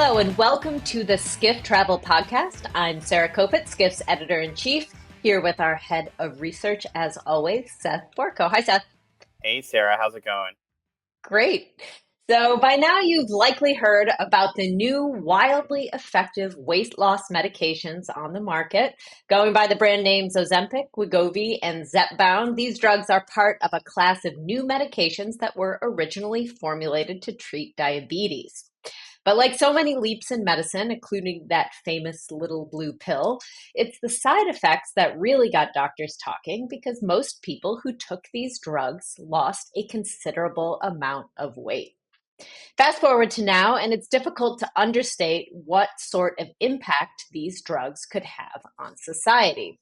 Hello and welcome to the Skift Travel Podcast. I'm Sarah Kopit, Skift's editor-in-chief, here with our head of research, as always, Seth Borko. Hi, Seth. Hey, Sarah, how's it going? Great. So by now you've likely heard about the new wildly effective weight loss medications on the market. Going by the brand names Ozempic, Wegovy, and Zepbound, these drugs are part of a class of new medications that were originally formulated to treat diabetes. But like so many leaps in medicine, including that famous little blue pill, it's the side effects that really got doctors talking because most people who took these drugs lost a considerable amount of weight. Fast forward to now, and it's difficult to understate what sort of impact these drugs could have on society.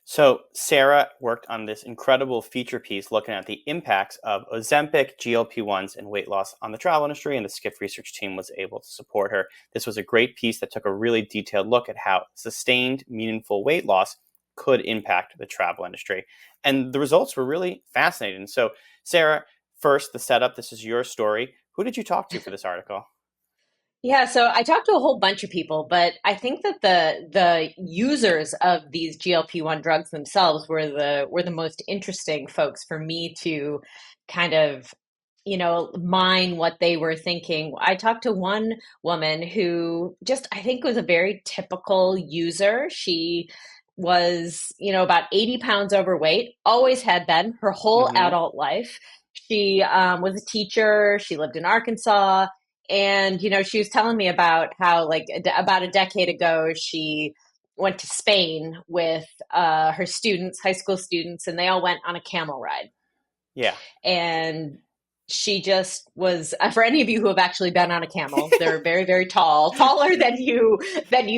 So, Sarah worked on this incredible feature piece looking at the impacts of Ozempic, GLP-1s, and weight loss on the travel industry, and the Skift research team was able to support her. This was a great piece that took a really detailed look at how sustained, meaningful weight loss could impact the travel industry. And the results were really fascinating. So, Sarah, first, the setup. This is your story. Who did you talk to for this article? Yeah, so I talked to a whole bunch of people, but I think that the users of these GLP-1 drugs themselves were the most interesting folks for me to kind of, mine what they were thinking. I talked to one woman who just, I think, was a very typical user. She was, about 80 pounds overweight, always had been her whole Mm-hmm. adult life. She was a teacher. She lived in Arkansas. And, she was telling me about how, like, about a decade ago, she went to Spain with her students, high school students, and they all went on a camel ride. Yeah. And she just was, for any of you who have actually been on a camel, they're very, very tall, taller than you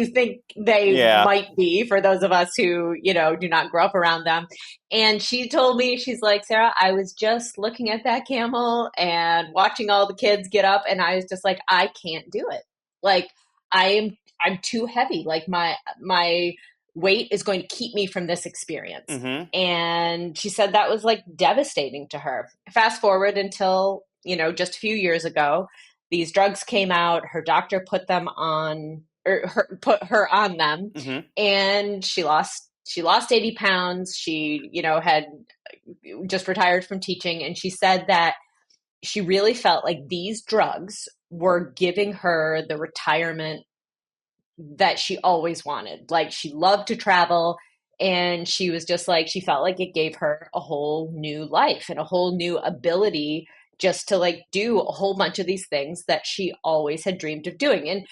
think they Yeah. might be for those of us who, do not grow up around them. And she told me, she's like, Sarah, I was just looking at that camel and watching all the kids get up, and I was just like, I can't do it. Like, I'm too heavy. Like my weight is going to keep me from this experience. Mm-hmm. And she said that was like devastating to her. Fast forward until, just a few years ago, these drugs came out, her doctor put them on, put her on them, Mm-hmm. and she lost 80 pounds. She, had just retired from teaching. And she said that she really felt like these drugs were giving her the retirement that she always wanted. Like, she loved to travel, and she was just like, she felt like it gave her a whole new life and a whole new ability just to like do a whole bunch of these things that she always had dreamed of doing. And,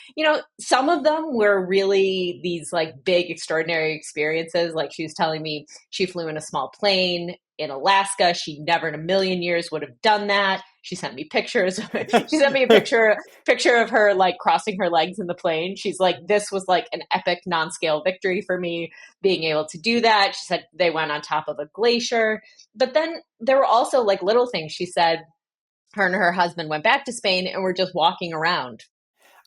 some of them were really these like big, extraordinary experiences. Like, she was telling me she flew in a small plane in Alaska. She never in a million years would have done that. She sent me pictures. She sent me a picture of her like crossing her legs in the plane. She's like, this was like an epic non-scale victory for me being able to do that. She said they went on top of a glacier. But then there were also like little things. She said her and her husband went back to Spain and were just walking around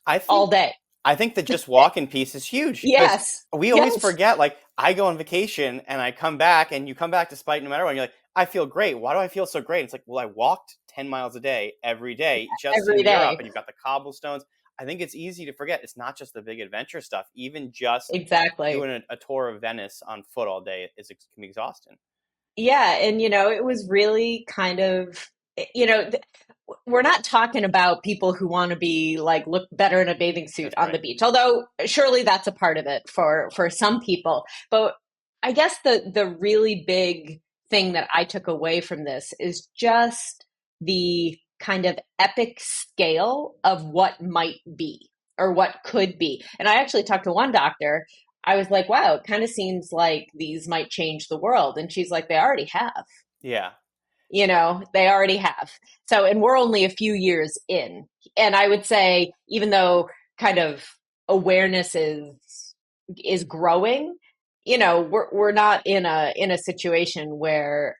I all think day. I think the just walking piece is huge because Yes. we always Yes. forget. Like, I go on vacation and I come back, and you come back despite no matter what. And you're like, I feel great. Why do I feel so great? It's like, well, I walked 10 miles a day every day just Every in Europe, day. and you've got the cobblestones. I think it's easy to forget. It's not just the big adventure stuff. Even just Exactly. doing a tour of Venice on foot all day can be exhausting. Yeah, and it was really kind of, you know, th- we're not talking about people who want to be like look better in a bathing suit That's on the right. beach, although surely that's a part of it for some people. But I guess the really big thing that I took away from this is just the kind of epic scale of what might be or what could be. And I actually talked to one doctor. I was like, wow, it kind of seems like these might change the world. And she's like, they already have. Yeah. They already have. So, and we're only a few years in. And I would say, even though kind of awareness is growing, we're not in a situation where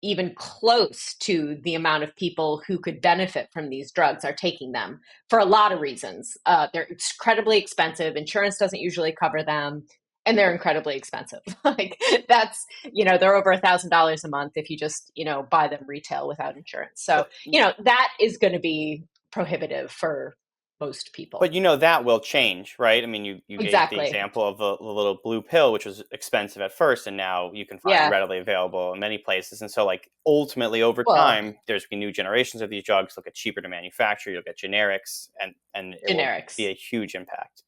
even close to the amount of people who could benefit from these drugs are taking them for a lot of reasons. They're incredibly expensive. Insurance doesn't usually cover them, and they're incredibly expensive. Like, that's, they're over $1,000 a month if you just, buy them retail without insurance. So, So that is going to be prohibitive for most people. But that will change, right? I mean, you gave the Exactly. example of the little blue pill, which was expensive at first, and now you can find Yeah. readily available in many places. And so, like, ultimately, over Well, time, there's be new generations of these drugs. They'll get cheaper to manufacture. You'll get generics, and it will be generics. a huge impact.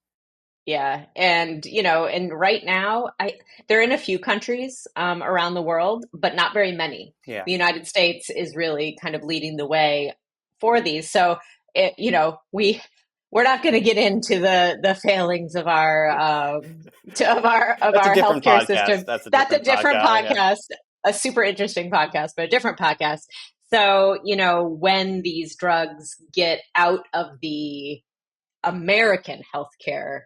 Yeah. And, and right now, they're in a few countries around the world, but not very many. Yeah. The United States is really kind of leading the way for these. So, we're not going to get into the failings of That's a our different healthcare podcast. system. That's a That's a different different podcast. Yeah. podcast, a super interesting podcast, but a different podcast. So, when these drugs get out of the American healthcare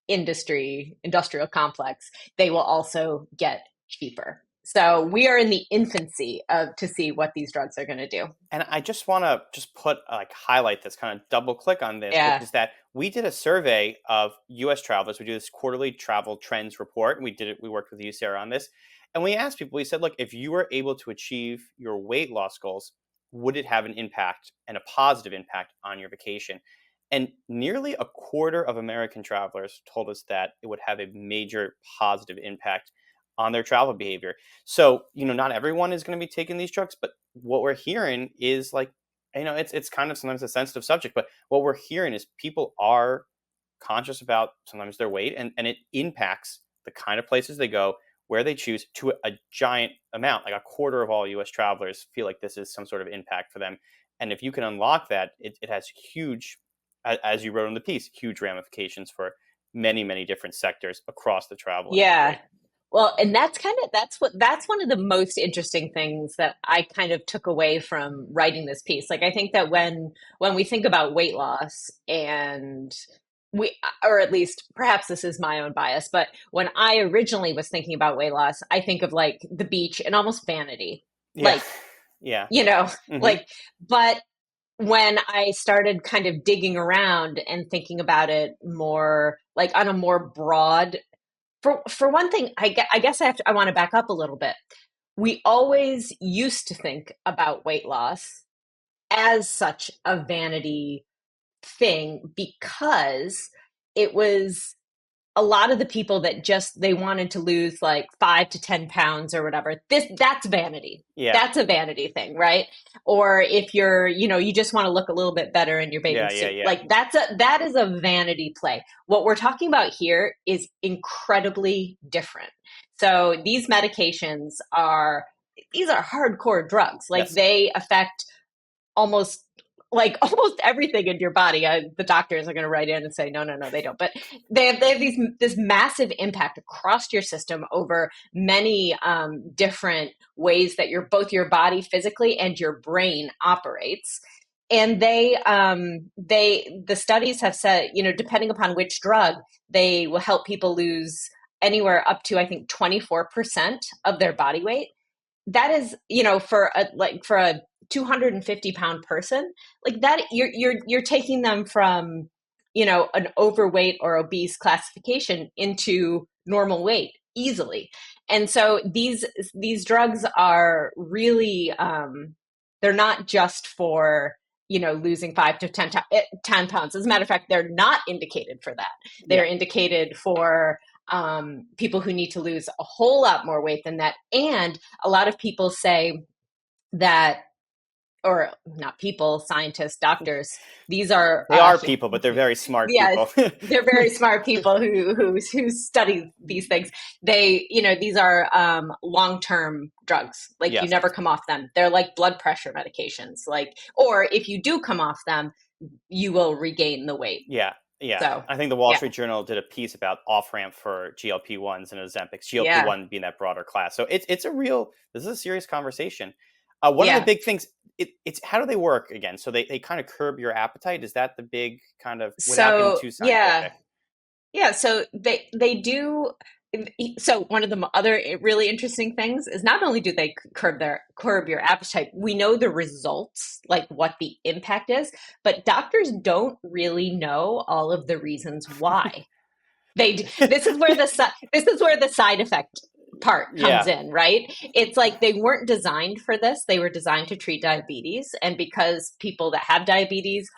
industrial complex, they will also get cheaper. So we are in the infancy of to see what these drugs are going to do. And I just want to put highlight this, kind of double click on this, which Yeah. is that we did a survey of U.S. travelers. We do this quarterly travel trends report, and we did it. We worked with you, Sarah, on this, and we asked people. We said, look, if you were able to achieve your weight loss goals, would it have an impact and a positive impact on your vacation? And nearly a quarter of American travelers told us that it would have a major positive impact on their travel behavior. So, not everyone is going to be taking these drugs, but what we're hearing is like, it's kind of sometimes a sensitive subject, but what we're hearing is people are conscious about sometimes their weight, and it impacts the kind of places they go, where they choose, to a giant amount. Like a quarter of all US travelers feel like this is some sort of impact for them. And if you can unlock that, it has huge, as you wrote in the piece, huge ramifications for many, many different sectors across the travel Yeah. industry. Well, and that's one of the most interesting things that I kind of took away from writing this piece. Like I think that when we think about weight loss and we or at least perhaps this is my own bias, but when I originally was thinking about weight loss, I think of like the beach and almost vanity. Yeah. Like, Yeah. you know, Hmm. like but when I started kind of digging around and thinking about it more like on a more broad for one thing, I guess I want to back up a little bit. We always used to think about weight loss as such a vanity thing because it was a lot of the people that just they wanted to lose like 5 to 10 pounds or whatever. That's vanity. Yeah. That's a vanity thing, right? Or if you're, you just want to look a little bit better in your bathing Yeah. Yeah. suit. Yeah. Like that is a vanity play. What we're talking about here is incredibly different. So these are hardcore drugs. Like Yes. they affect almost almost everything in your body. The doctors are going to write in and say, no, they don't. But they have this massive impact across your system over many different ways that both your body physically and your brain operates. And the studies have said, depending upon which drug, they will help people lose anywhere up to, I think, 24% of their body weight. That is, for a 250-pound person, like that, you're taking them from, an overweight or obese classification into normal weight easily. And so these drugs are really, they're not just for, losing 5 to 10 pounds. As a matter of fact, they're not indicated for that. Yeah. They're indicated for people who need to lose a whole lot more weight than that. And a lot of people say that, or not people, scientists, doctors, these are, They are people, but they're very smart yeah, people. they're very smart people who study these things. These are long-term drugs. Like you Yes. never come off them. They're like blood pressure medications. Or if you do come off them, you will regain the weight. Yeah. Yeah. So I think the Wall yeah, Street Journal did a piece about off ramp for GLP-1s and Ozempic, yeah, GLP-1 being that broader class. So this is a serious conversation. One of the yeah. big things, it's how do they work again? So they kind of curb your appetite. Is that the big kind of, without getting So too yeah, scientific? yeah, so they do. So one of the other really interesting things is not only do they curb your appetite, we know the results, like what the impact is, but doctors don't really know all of the reasons why. This is where the side effect part comes Yeah. in, right? It's like they weren't designed for this. They were designed to treat diabetes, and because people that have diabetes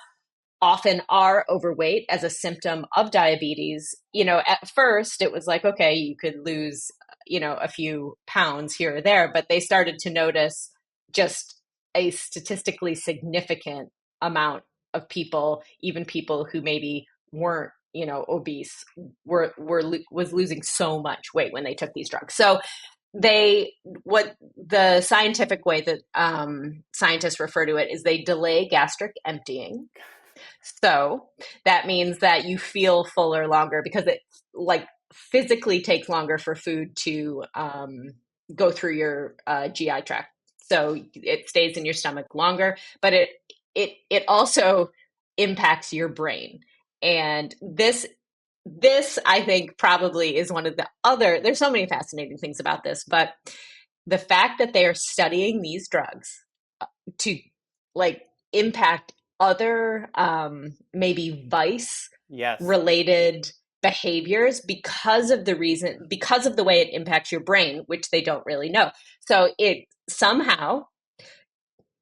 often are overweight as a symptom of diabetes. At first it was like, okay, you could lose, a few pounds here or there, but they started to notice just a statistically significant amount of people, even people who maybe weren't, obese, was losing so much weight when they took these drugs. So what the scientific way that scientists refer to it is they delay gastric emptying. So that means that you feel fuller longer because it like physically takes longer for food to go through your GI tract. So it stays in your stomach longer, but it also impacts your brain. And this I think probably is one of the other, there's so many fascinating things about this, but the fact that they are studying these drugs to like impact other maybe vice Yes. related behaviors because of the way it impacts your brain, which they don't really know. So it somehow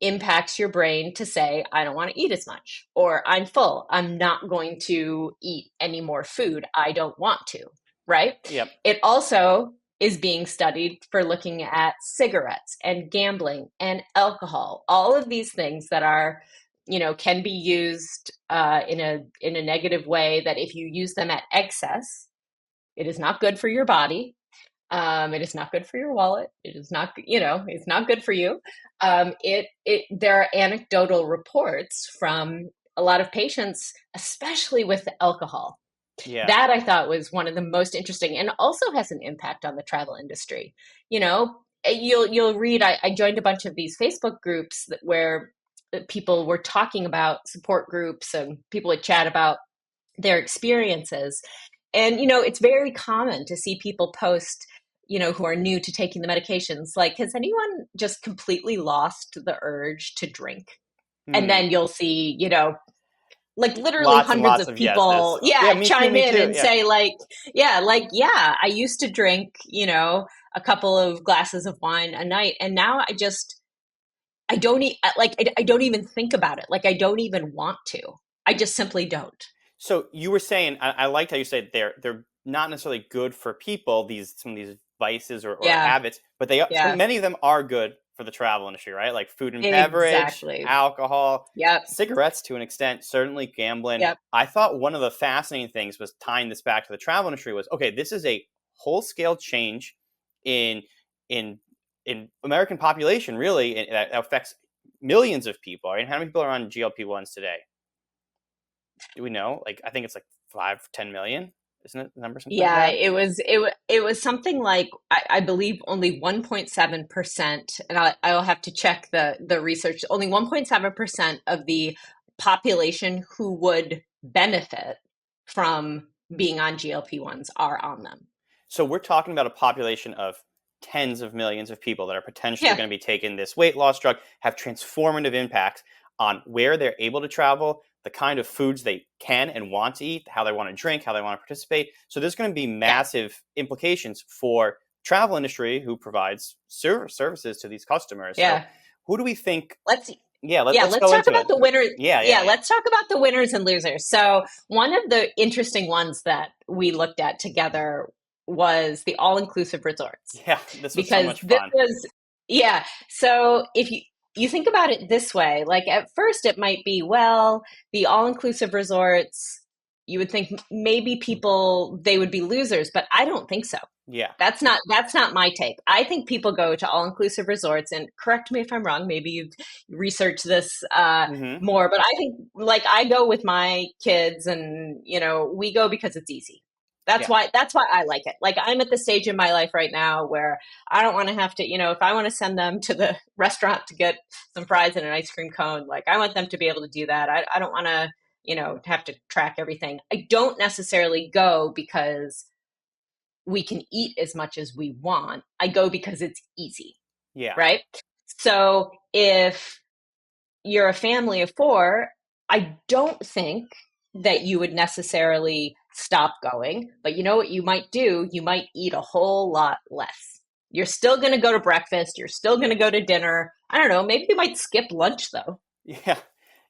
impacts your brain to say, I don't want to eat as much, or I'm full, I'm not going to eat any more food, I don't want to, right? Yep. It also is being studied for looking at cigarettes and gambling and alcohol, all of these things that are, can be used in a negative way, that if you use them at excess, it is not good for your body. It is not good for your wallet. It is not, it's not good for you. There are anecdotal reports from a lot of patients, especially with the alcohol. Yeah. That I thought was one of the most interesting, and also has an impact on the travel industry. You'll read, I joined a bunch of these Facebook groups where people were talking about, support groups, and people would chat about their experiences. And, it's very common to see people post, who are new to taking the medications, like, has anyone just completely lost the urge to drink? And Hmm. then you'll see, like literally Lots and hundreds lots of of yeses. people, Yeah, me too, chime me in too. and Yeah. say yeah, I used to drink, a couple of glasses of wine a night. And now I don't I don't even think about it. Like, I don't even want to. I just simply don't. So you were saying, I liked how you said they're not necessarily good for people, some of these vices or Yeah. habits, but they are, so Yeah. many of them are good for the travel industry, right? Like food and beverage, Exactly. alcohol, Yep. cigarettes to an extent, certainly gambling. Yep. I thought one of the fascinating things was tying this back to the travel industry was, okay, this is a whole scale change in in in American population, really, that affects millions of people. Right? How many people are on GLP-1s today? Do we know? Like, I think it's like 5-10 million, isn't it? The number, something like Yeah, that. it was something like, I believe only 1.7%, and I'll have to check the research. Only 1.7% of the population who would benefit from being on GLP-1s are on them. So we're talking about a population of tens of millions of people that are potentially Yeah. going to be taking this weight loss drug, have transformative impacts on where they're able to travel, the kind of foods they can and want to eat, how they want to drink, how they want to participate. So there's going to be Yeah. massive implications for travel industry who provides services to these customers. So Yeah. who do we think? Let's Let's let's go talk into about it. the winners. Yeah. Let's talk about the winners and losers. So one of the interesting ones that we looked at together was the all-inclusive resorts, Yeah, this was so because much this fun. was, yeah. So if you think about it this way, like at first it might be, well, the all-inclusive resorts, you would think maybe people, they would be losers, but I don't think so. Yeah. That's not my take. I think people go to all-inclusive resorts, and correct me if I'm wrong, maybe you've researched this Hmm. more, but I think, like, I go with my kids, and we go because it's easy. That's Yeah. why I like it. Like, I'm at the stage in my life right now where I don't want to have to, if I want to send them to the restaurant to get some fries and an ice cream cone, like, I want them to be able to do that. I don't want to, have to track everything. I don't necessarily go because we can eat as much as we want. I go because it's easy, Yeah. right? So if you're a family of four, I don't think that you would necessarily stop going. But you know what you might do? You might eat a whole lot less. You're still going to go to breakfast. You're still going to go to dinner. I don't know. Maybe you might skip lunch, though. Yeah.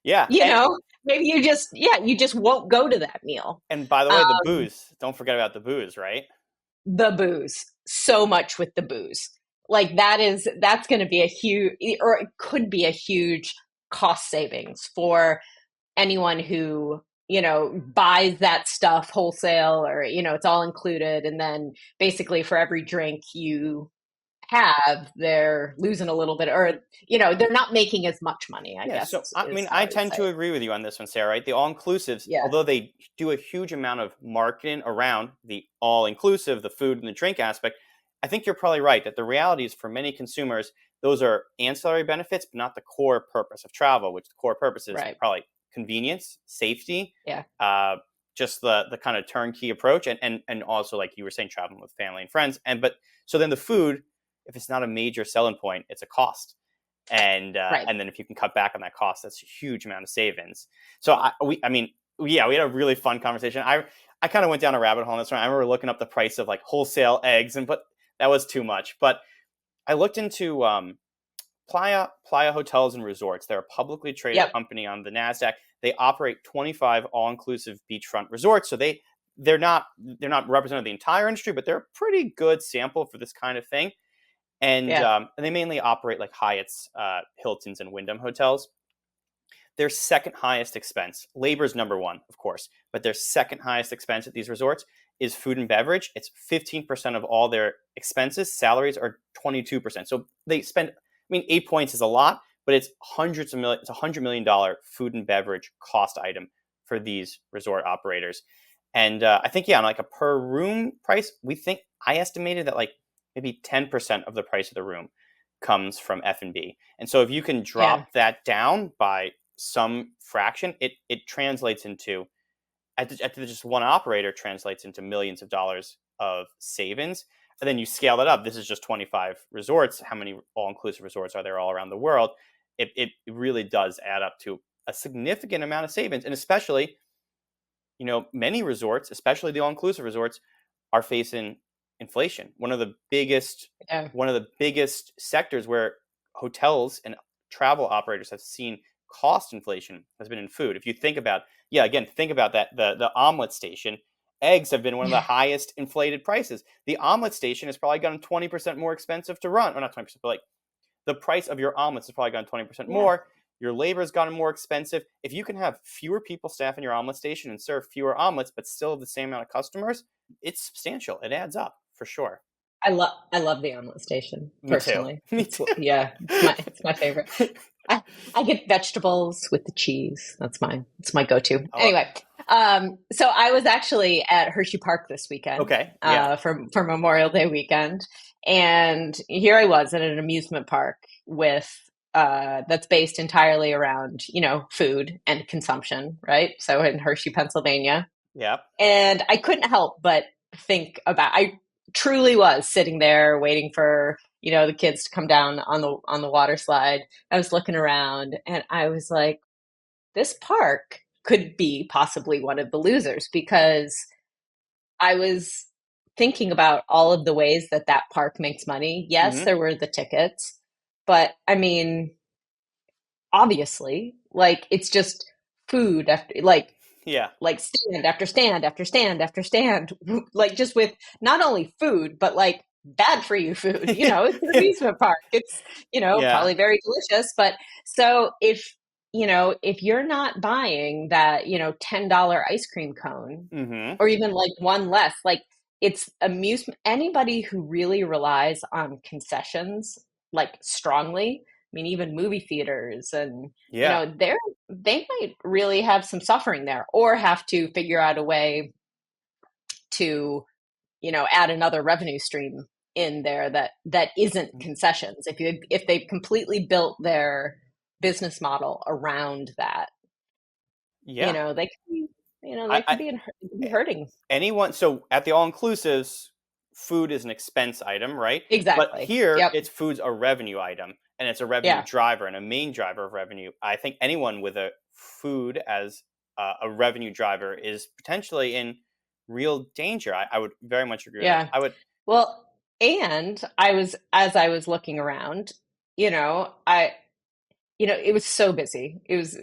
Yeah. You And know? maybe you just won't go to that meal. And by the way, the Um, booze. Don't forget about the booze, right? the booze, so much with the booze. Like that's going to be a huge, or it could be a huge cost savings for anyone who, buys that stuff wholesale, or, it's all included. And then basically for every drink you have, they're losing a little bit, or, they're not making as much money, I Yeah, guess so I is mean, how I I would tend say to it. agree with you on this one, Sarah, right? The all inclusives, Yeah. although they do a huge amount of marketing around the all inclusive, the food and the drink aspect, I think you're probably right that the reality is for many consumers, those are ancillary benefits, but not the core purpose of travel, which the core purpose is Right. probably convenience, safety, Yeah. uh, just the kind of turnkey approach, and also like you were saying, traveling with family and friends. And but so then the food, if it's not a major selling point, it's a cost, Right. and then if you can cut back on that cost, that's a huge amount of savings. So I mean, yeah, we had a really fun conversation. I kind of went down a rabbit hole on this one. I remember looking up the price of like wholesale eggs, but that was too much. But I looked into Playa Hotels and Resorts. They're a publicly traded Yep. company on the Nasdaq. They operate 25 all-inclusive beachfront resorts. So they're not representing the entire industry, but they're a pretty good sample for this kind of thing. Yeah. And they mainly operate like Hyatt's, Hilton's, and Wyndham hotels. Their second highest expense, labor is number one, of course, but their second highest expense at these resorts is food and beverage. It's 15% of all their expenses. Salaries are 22%. So they spend, I mean, 8 points is a lot, but it's hundreds of millions, it's $100 million food and beverage cost item for these resort operators. And I think, yeah, on like a per room price, I estimated that like maybe 10% of the price of the room comes from F&B. And so if you can Yeah. drop that down by some fraction, it translates into, at just one operator, translates into millions of dollars of savings. And then you scale that up. This is just 25 resorts. How many all-inclusive resorts are there all around the world? It really does add up to a significant amount of savings. And especially, many resorts, especially the all-inclusive resorts, are facing inflation. Yeah. One of the biggest sectors where hotels and travel operators have seen cost inflation has been in food. If you think about, yeah, again, think about that, the omelet station, eggs have been one of the highest inflated prices. The omelet station has probably gotten 20% more expensive to run, or not 20%, but like the price of your omelets has probably gone 20% Yeah. more. Your labor has gotten more expensive. If you can have fewer people staff in your omelet station and serve fewer omelets, but still have the same amount of customers, it's substantial. It adds up for sure. I love the omelet station Me too. personally. Me It's too. yeah, it's my favorite. I I get vegetables with the cheese. It's my go-to. Oh, Anyway, so I was actually at Hershey Park this weekend, okay. Yeah. for Memorial Day weekend, and here I was at an amusement park with that's based entirely around, food and consumption, right? So in Hershey, Pennsylvania, Yeah. and I couldn't help but think about. I truly was sitting there waiting for, the kids to come down on the water slide. I was looking around and I was like, this park could be possibly one of the losers, because I was thinking about all of the ways that that park makes money. Yes, Hmm. there were the tickets, but I mean, obviously, like it's just food after Yeah. like stand after stand after stand after stand, like just with not only food, but like bad for you food. It's an amusement park. It's, Yeah. probably very delicious. But so if you're not buying that, $10 ice cream cone, Hmm. or even like one less, like it's amusement. Anybody who really relies on concessions like strongly, I mean, even movie theaters, and Yeah. they might really have some suffering there, or have to figure out a way to, add another revenue stream in there that isn't concessions. If they've completely built their business model around that, Yeah. they could be, I, they could be hurting. anyone so at the all inclusives, food is an expense item, right? But Exactly. here Yep. it's food's a revenue item, and it's a revenue Yeah. driver and a main driver of revenue. I think anyone with a food as a revenue driver is potentially in real danger. I would very much agree with that. Yeah. I would. Well, and as I was looking around, I it was so busy. It was,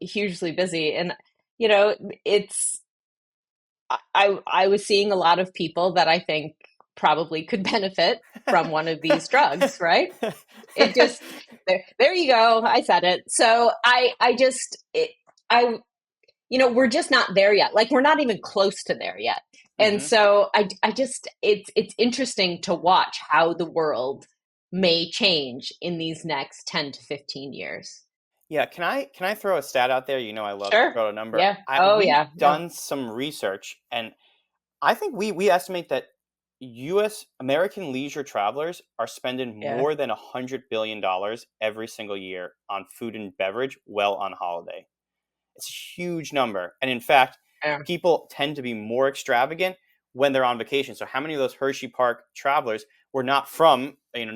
hugely busy. And, you know, it's, I was seeing a lot of people that I think probably could benefit from one of these drugs, right? It just, there you go. I said it. So I, we're just not there yet. Like we're not even close to there yet. And Hmm. so I just, it's interesting to watch how the world may change in these next 10 to 15 years. Yeah, can I throw a stat out there? I love to Sure. throw a number. Yeah. Oh, We've yeah. No. done some research, and I think we estimate that U.S. American leisure travelers are spending Yeah. more than $100 billion every single year on food and beverage, well on holiday. It's a huge number. And in fact, Yeah. people tend to be more extravagant when they're on vacation. So how many of those Hershey Park travelers were not from, many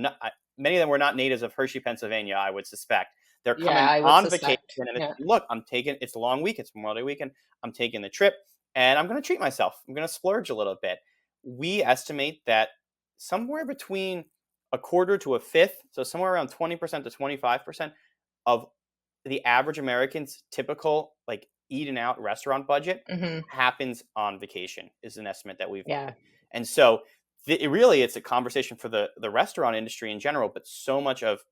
of them were not natives of Hershey, Pennsylvania, I would suspect. They're Yeah, coming I would on vacation suspect. and they Yeah. say, look, it's a long week. It's Memorial Day weekend. I'm taking the trip and I'm going to treat myself. I'm going to splurge a little bit. We estimate that somewhere between a quarter to a fifth, so somewhere around 20% to 25% of the average American's typical like eat and out restaurant budget Hmm. happens on vacation is an estimate that we've Yeah. made. And so it's a conversation for the restaurant industry in general, but so much of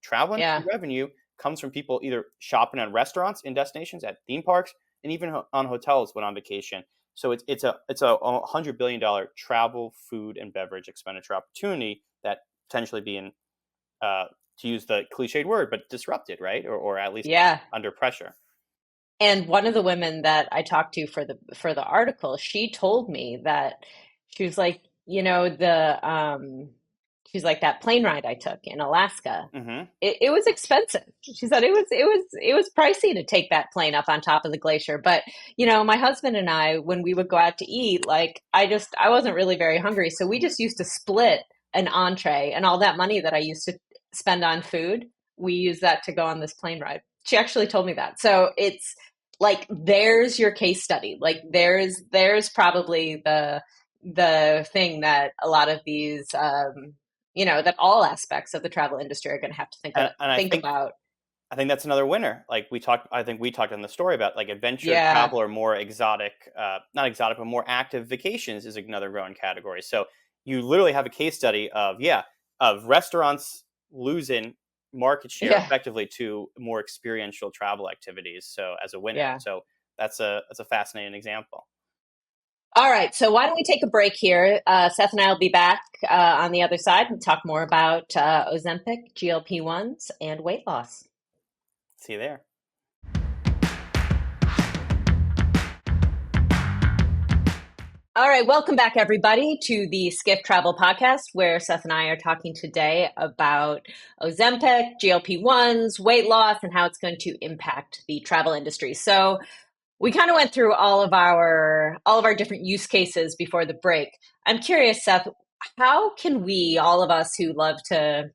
travel industry Yeah. revenue comes from people either shopping at restaurants in destinations, at theme parks, and even on hotels when on vacation. So it's a $100 billion travel, food, and beverage expenditure opportunity that potentially being to use the cliched word, but disrupted, right? Or at least Yeah. under pressure. And one of the women that I talked to for the article, she told me that she was like, she's like that plane ride I took in Alaska. Hmm. It was expensive. She said it was pricey to take that plane up on top of the glacier. But my husband and I, when we would go out to eat, like I wasn't really very hungry, so we just used to split an entree, and all that money that I used to spend on food, we used that to go on this plane ride. She actually told me that. So it's like there's your case study. Like there's probably the thing that a lot of these that all aspects of the travel industry are going to have to And think about. I think that's another winner. Like I think we talked in the story about like adventure Yeah, travel or more exotic, not exotic, but more active vacations is another growing category. So you literally have a case study of restaurants losing market share yeah, effectively to more experiential travel activities. So as a winner, yeah. so that's a fascinating example. All right, so why don't we take a break here? Seth and I will be back on the other side and talk more about Ozempic, GLP-1s, and weight loss. See you there. All right, welcome back, everybody, to the Skift Travel Podcast, where Seth and I are talking today about Ozempic, GLP-1s, weight loss, and how it's going to impact the travel industry. So we kind of went through all of our different use cases before the break. I'm curious, Seth, how can we, all of us who love to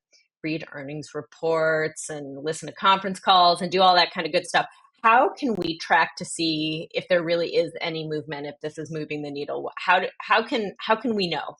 read earnings reports and listen to conference calls and do all that kind of good stuff, how can we track to see if there really is any movement, if this is moving the needle? How can we know?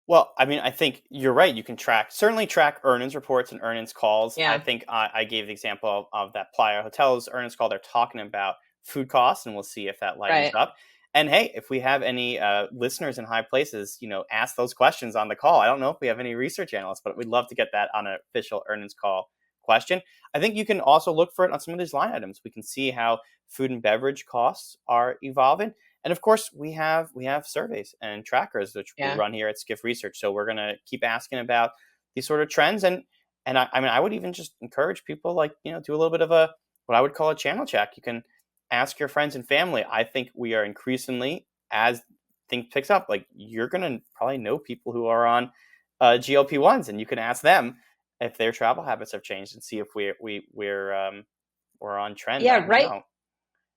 Well, I mean, I think you're right. You can certainly track earnings reports and earnings calls. I Yeah, think I gave the example of that Playa Hotels earnings call. They're talking about food costs, and we'll see if that lightens right. up. And hey, if we have any listeners in high places, ask those questions on the call. I don't know if we have any research analysts, but we'd love to get that on an official earnings call question. I think you can also look for it on some of these line items. We can see how food and beverage costs are evolving. And of course, we have surveys and trackers which we Yeah. run here at Skift Research. So we're gonna keep asking about these sort of trends, and I mean I would even just encourage people like do a little bit of a what I would call a channel check. You can ask your friends and family. I think we are increasingly as things picks up. Like you're gonna probably know people who are on GLP-1s, and you can ask them if their travel habits have changed and see if we're on trend. I Yeah, don't right. know.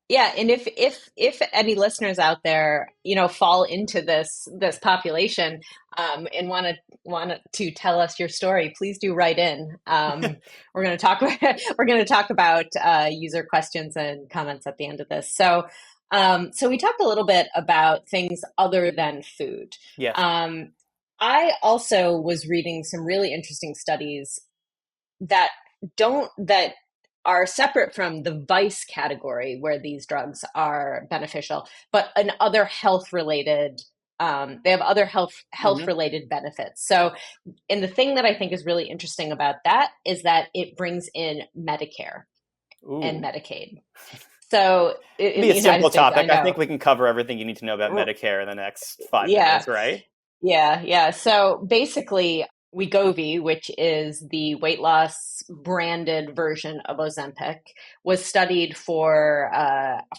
Yeah, and if any listeners out there, fall into this population, and want to tell us your story, please do write in. We're going to talk we're going to talk about user questions and comments at the end of this. So we talked a little bit about things other than food. Yes. Um, I also was reading some really interesting studies that don't that are separate from the vice category where these drugs are beneficial, but in other health related, they have other health Hmm. related benefits. So, and the thing that I think is really interesting about that is that it brings in Medicare and Ooh. Medicaid. So It'll in be the a United simple States, I topic. I think know. we can cover everything you need to know about Medicare in the next 5 minutes, Yeah, right? yeah. So basically, Wegovy, which is the weight loss branded version of Ozempic, was studied for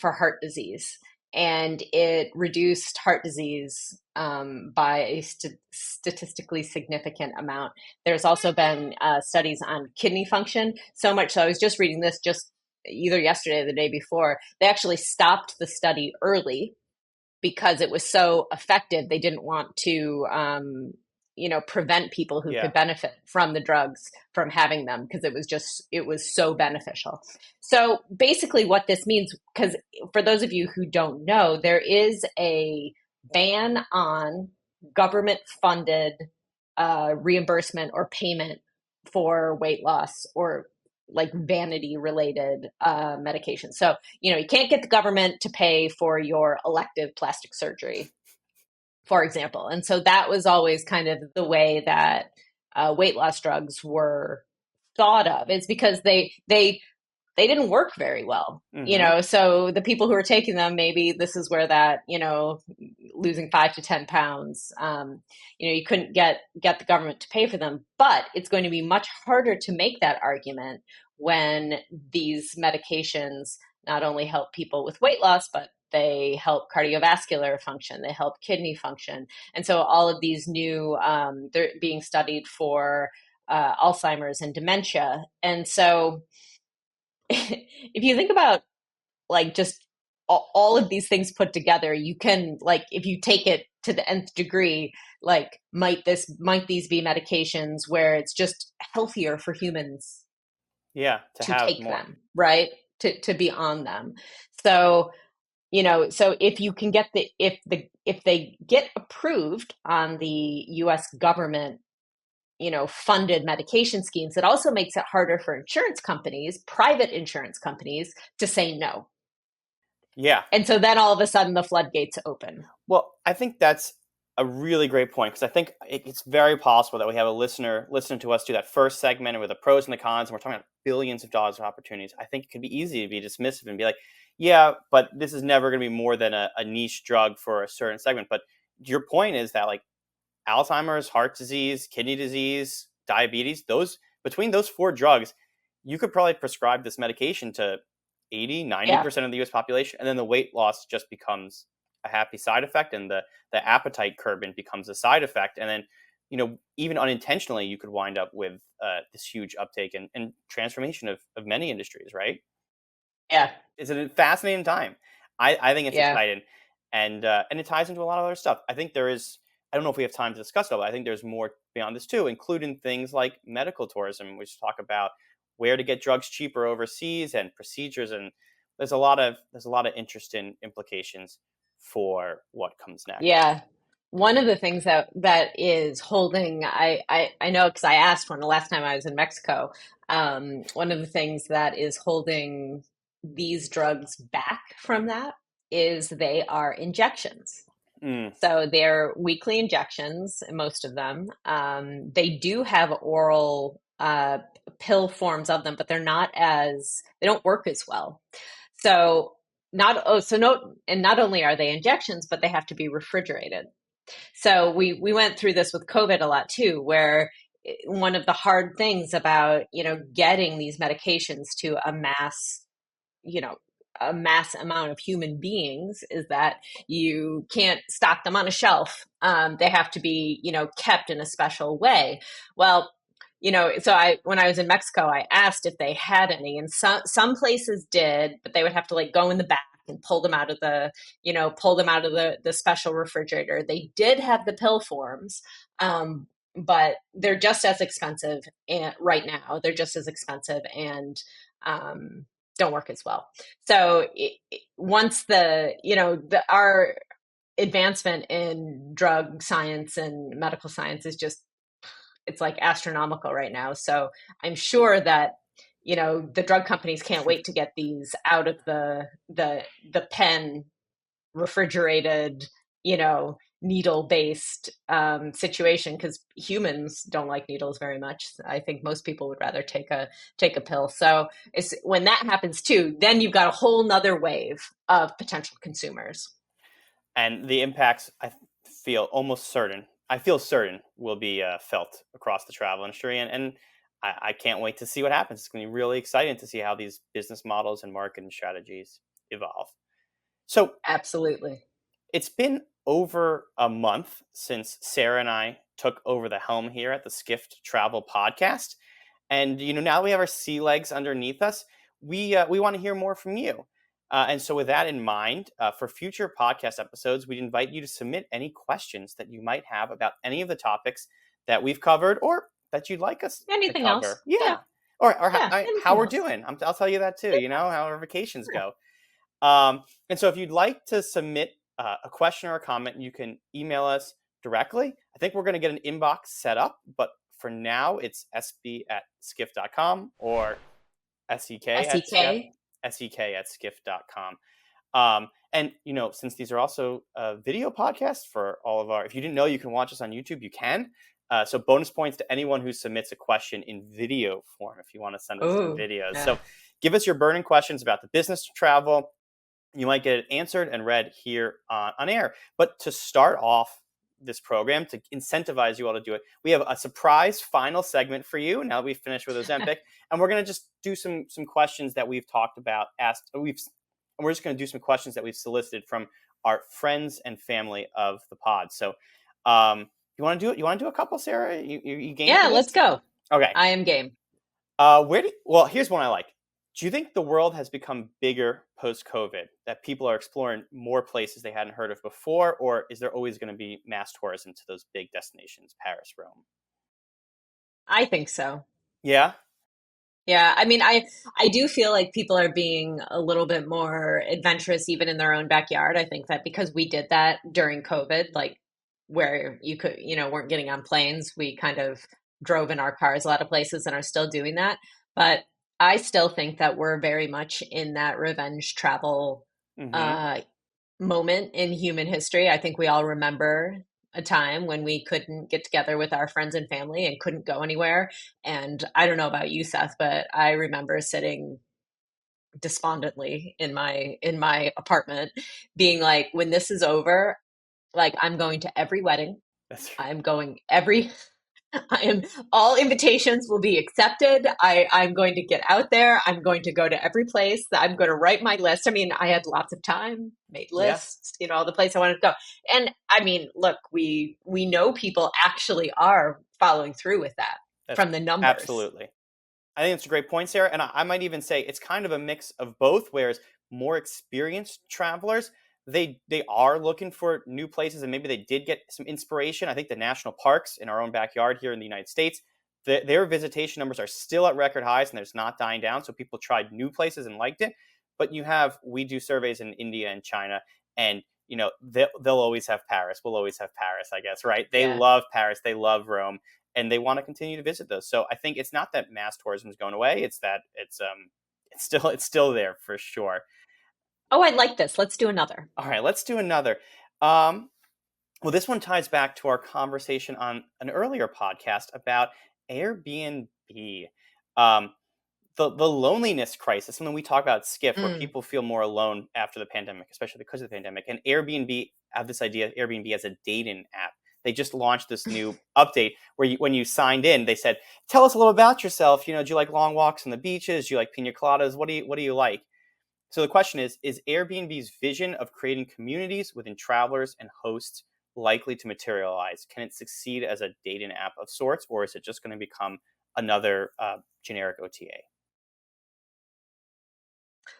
heart disease, and it reduced heart disease by a statistically significant amount. There's also been studies on kidney function, so much so I was just reading this just either yesterday or the day before. They actually stopped the study early because it was so effective. They didn't want to, prevent people who Yeah. could benefit from the drugs from having them because it was so beneficial. So basically, what this means, because for those of you who don't know, there is a ban on government funded reimbursement or payment for weight loss or like vanity related medication. So, you can't get the government to pay for your elective plastic surgery, for example. And so that was always kind of the way that weight loss drugs were thought of. It's because they didn't work very well. Hmm. So the people who are taking them, maybe this is where that, losing 5 to 10 pounds, you couldn't get the government to pay for them. But it's going to be much harder to make that argument when these medications not only help people with weight loss, but they help cardiovascular function, they help kidney function. And so all of these new, they're being studied for Alzheimer's and dementia. And so if you think about like just all of these things put together, you can, like, if you take it to the nth degree, like might these be medications where it's just healthier for humans Yeah. To to have take more. them, right? To be on them. So, so if you can get if they get approved on the US government, funded medication schemes, it also makes it harder for insurance companies, private insurance companies, to say no. Yeah. And so then all of a sudden the floodgates open. Well, I think that's a really great point because I think it's very possible that we have a listener listen to us do that first segment with the pros and the cons, and we're talking about billions of dollars of opportunities. I think it could be easy to be dismissive and be like, yeah, but this is never going to be more than a niche drug for a certain segment. But your point is that like Alzheimer's, heart disease, kidney disease, diabetes, those between those four drugs, you could probably prescribe this medication to 80, ninety Yeah. percent of the US population. And then the weight loss just becomes a happy side effect and the appetite curbing becomes a side effect. And then, even unintentionally, you could wind up with this huge uptake and transformation of many industries, right? Yeah. It's a fascinating time. I think it's Yeah. exciting, and it ties into a lot of other stuff. I think there is. I don't know if we have time to discuss it, but I think there's more beyond this too, including things like medical tourism. We should talk about where to get drugs cheaper overseas and procedures, and there's a lot of interesting implications for what comes next. Yeah. One of the things that is holding, I know because I asked one the last time I was in Mexico. One of the things that is holding these drugs back from that is they are injections. Mm, So they're weekly injections, most of them. They do have oral pill forms of them, but they don't work as well. So not only are they injections, but they have to be refrigerated. So we went through this with COVID a lot too, where one of the hard things about, getting these medications to you know, a mass amount of human beings is that you can't stock them on a shelf. They have to be, kept in a special way. Well, so when I was in Mexico, I asked if they had any, and some places did, but they would have to like go in the back and pull them out of the special refrigerator. They did have the pill forms, but they're just as expensive. And right now, they're just as expensive and don't work as well. So once our advancement in drug science and medical science is just, it's like astronomical right now. So I'm sure that, the drug companies can't wait to get these out of the pen refrigerated, needle based situation, because humans don't like needles very much. I think most people would rather take a pill. So when that happens too, then you've got a whole nother wave of potential consumers. And the impacts, I feel certain will be felt across the travel industry. And I can't wait to see what happens. It's going to be really exciting to see how these business models and marketing strategies evolve. So Absolutely. it's been over a month since Sarah and I took over the helm here at the Skift Travel Podcast. And now we have our sea legs underneath us. We want to hear more from you. And so, with that in mind, for future podcast episodes, we'd invite you to submit any questions that you might have about any of the topics that we've covered or that you'd like us to Anything else? cover. Yeah. Yeah. Or Yeah. how Anything we're else? doing. I'll tell you that too, how our vacations Yeah. go. And so, if you'd like to submit a question or a comment, you can email us directly. I think we're going to get an inbox set up, but for now, it's sb@skift.com or SEK at Skift, SEK. SEK at skift.com. And, since these are also video podcasts for all of if you didn't know you can watch us on YouTube, you can. So bonus points to anyone who submits a question in video form if you want to send us some Oh, videos. yeah. So give us your burning questions about the business of travel. You might get it answered and read here on air. But to start off this program, to incentivize you all to do it, we have a surprise final segment for you now that we've finished with Ozempic. And we're going to just do some questions that we've talked about, and we're just going to do some questions that we've solicited from our friends and family of the pod. So you want to do it? You want to do a couple, Sarah? You game Yeah, for this? let's go. Okay. I am game. Well, here's one I like. Do you think the world has become bigger post-COVID, that people are exploring more places they hadn't heard of before, or is there always going to be mass tourism to those big destinations, Paris, Rome? I think so. Yeah? Yeah, I mean, I do feel like people are being a little bit more adventurous even in their own backyard. I think that because we did that during COVID, like where you could, weren't getting on planes, we kind of drove in our cars a lot of places and are still doing that. But I still think that we're very much in that revenge travel Mm-hmm. uh, moment in human history. I think we all remember a time when we couldn't get together with our friends and family and couldn't go anywhere. And I don't know about you, Seth, but I remember sitting despondently in my apartment being like, when this is over, like I'm going to every wedding. That's I'm going every I am all invitations will be accepted. I'm going to get out there. I'm going to go to every place. I'm going to write my list. I mean, I had lots of time, made yeah. lists, all the places I wanted to go. And I mean, look, we know people actually are following through with that That's from the numbers. absolutely. I think it's a great point, Sarah. And I might even say it's kind of a mix of both, whereas more experienced travelers, they are looking for new places and maybe they did get some inspiration. I think the national parks in our own backyard here in the United States, their visitation numbers are still at record highs and it's not dying down. So people tried new places and liked it. But we do surveys in India and China, and they'll always have Paris. We'll always have Paris, I guess, right? They Yeah. love Paris. They love Rome and they want to continue to visit those. So I think it's not that mass tourism is going away; it's that it's still there for sure. Oh, I like this. Let's do another. All right, let's do another. Um, well, this one ties back to our conversation on an earlier podcast about Airbnb. Um, the loneliness crisis, something we talk about at Skift, where Mm. people feel more alone after the pandemic, especially because of the pandemic. And Airbnb have this idea of Airbnb as a dating app. They just launched this new update where when you signed in, they said, "Tell us a little about yourself. Do you like long walks on the beaches? Do you like pina coladas? What do you like?" So the question is Airbnb's vision of creating communities within travelers and hosts likely to materialize? Can it succeed as a dating app of sorts, or is it just going to become another generic OTA?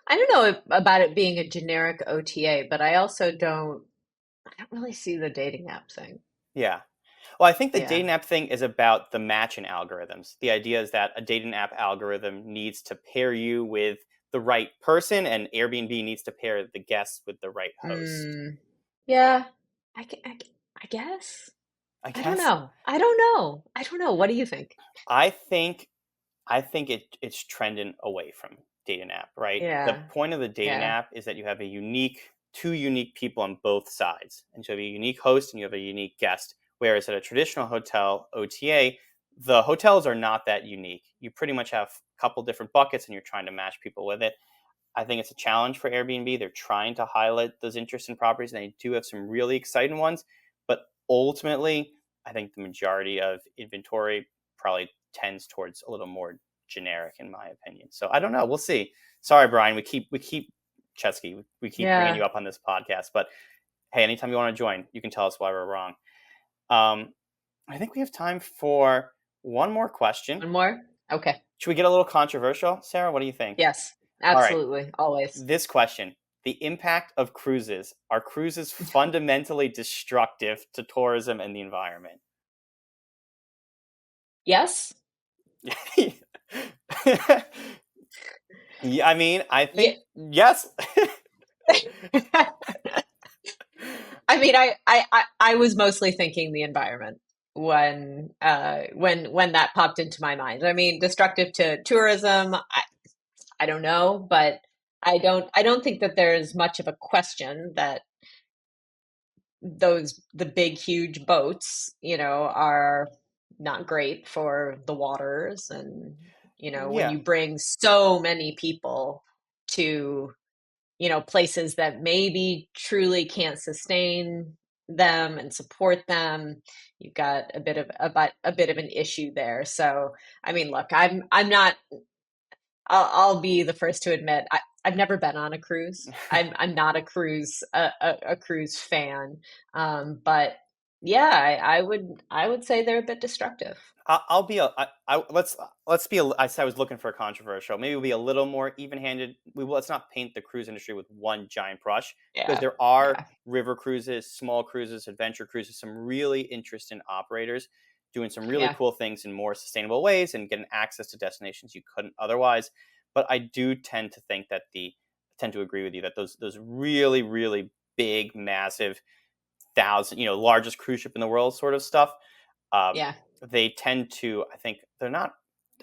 I don't know about it being a generic OTA, but I don't really see the dating app thing. Yeah. Well, I think the Yeah. dating app thing is about the matching algorithms. The idea is that a dating app algorithm needs to pair you with the right person, and Airbnb needs to pair the guests with the right host. Mm, yeah, I guess. I I don't guess. know. I don't know. I don't know. What do you think? I think I think it's trending away from dating app, right? The Yeah. point of the dating Yeah. app is that you have two unique people on both sides. And so you have a unique host and you have a unique guest. Whereas at a traditional hotel OTA, the hotels are not that unique. You pretty much have a couple different buckets and you're trying to match people with it. I think it's a challenge for Airbnb. They're trying to highlight those interesting properties, and they do have some really exciting ones. But ultimately, I think the majority of inventory probably tends towards a little more generic, in my opinion. So I don't know. We'll see. Sorry, Brian. We keep Chesky. We keep bringing Yeah. you up on this podcast. But hey, anytime you want to join, you can tell us why we're wrong. I think we have time for one more question. One more? Okay. Should we get a little controversial, Sarah? What do you think? Yes, All right. absolutely. Always. This question: the impact of cruises. Are cruises fundamentally destructive to tourism and the environment? Yes. Yeah, I mean, I Yeah. think yes. I mean, I was mostly thinking the environment when that popped into my mind. I mean, destructive to tourism, I don't know, but I don't think that there's much of a question that the big huge boats, are not great for the waters, and when Yeah, you bring so many people to places that maybe truly can't sustain them and support them, you've got a bit of an issue there. So I mean, look, I'm not, I'll be the first to admit I've never been on a cruise. I'm not a cruise fan, but yeah, I would say they're a bit destructive. I'll be a. Let's be. I said I was looking for a controversial. Maybe we'll be a little more even-handed. Let's not paint the cruise industry with one giant brush, because Yeah, there are yeah, river cruises, small cruises, adventure cruises, some really interesting operators doing some really yeah, cool things in more sustainable ways and getting access to destinations you couldn't otherwise. But I do tend to agree with you that those really really big, massive, largest cruise ship in the world sort of stuff. Um, yeah, they tend to, I think, they're not.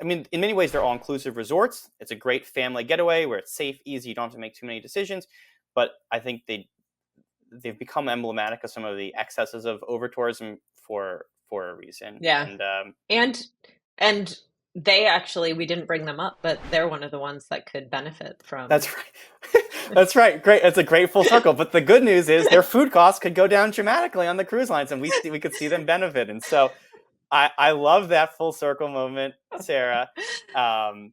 I mean, in many ways, they're all-inclusive resorts. It's a great family getaway where it's safe, easy. You don't have to make too many decisions. But I think they've become emblematic of some of the excesses of over tourism for a reason. yeah. And And and they actually, we didn't bring them up, but they're one of the ones that could benefit from. that's right. That's right. Great. It's a great full circle. But the good news is their food costs could go down dramatically on the cruise lines, and we could see them benefit. And so I love that full circle moment, Sarah. Um,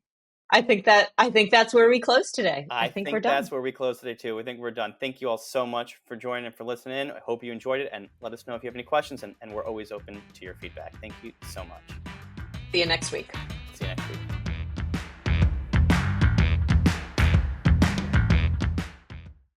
I think that's where we close today. I I think we're think that's done. where we close today too. We think we're done. Thank you all so much for joining and for listening in. I hope you enjoyed it, and let us know if you have any questions, and we're always open to your feedback. Thank you so much. See you next week. See you next week.